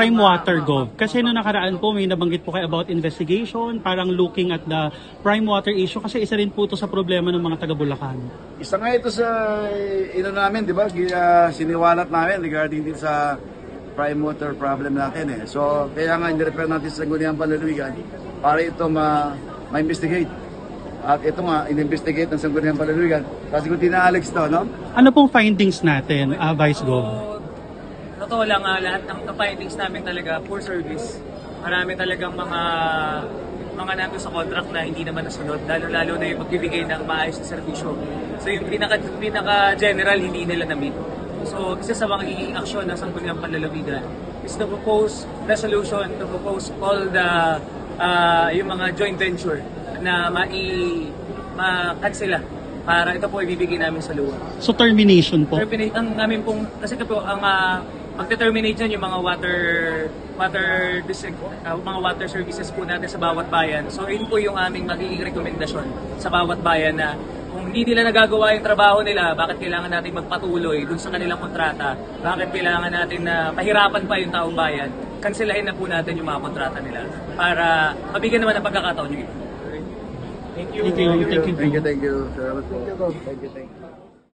Prime Water Gov. Kasi noong nakaraan po may nabanggit po kayo about investigation, parang looking at the Prime Water issue kasi isa rin po ito sa problema ng mga taga Bulacan. Isa nga ito sa namin, di ba? Siniwalat namin regarding din sa prime water problem natin eh. So, kaya nga in-refer natin sa Sangguniang Panlalawigan para ito ma-investigate. At ito nga, in-investigate ng Sangguniang Panlalawigan. Kasi kung tina-Alex to, no? Ano pong findings natin, Vice Gov? Totoo lang, lahat ng findings namin talaga, poor service. Marami talagang mga nandun sa contract na hindi naman nasunod, lalo na yung magbibigay ng maayos na serbisyo. So yung pinaka-general, hindi nila na-meet. So isa sa magiging aksyon ng Sangguniang Panlalawigan is to propose resolution, to propose all the yung mga joint venture na ma-cancela para ito po ibibigay namin sa luwa. So termination po? Terminate ang namin pong, kasi po ang mag-determinate yan yung mga water services po natin sa bawat bayan. So yun po yung aming magiging rekomendasyon sa bawat bayan na kung hindi nila nagagawa yung trabaho nila, bakit kailangan natin magpatuloy dun sa kanilang kontrata? Bakit kailangan natin na pahirapan pa yung taong bayan? Kanselahin na po natin yung mga kontrata nila para mabigyan naman ng pagkakataon yung iba. Thank you. Thank you. Thank you. Thank you.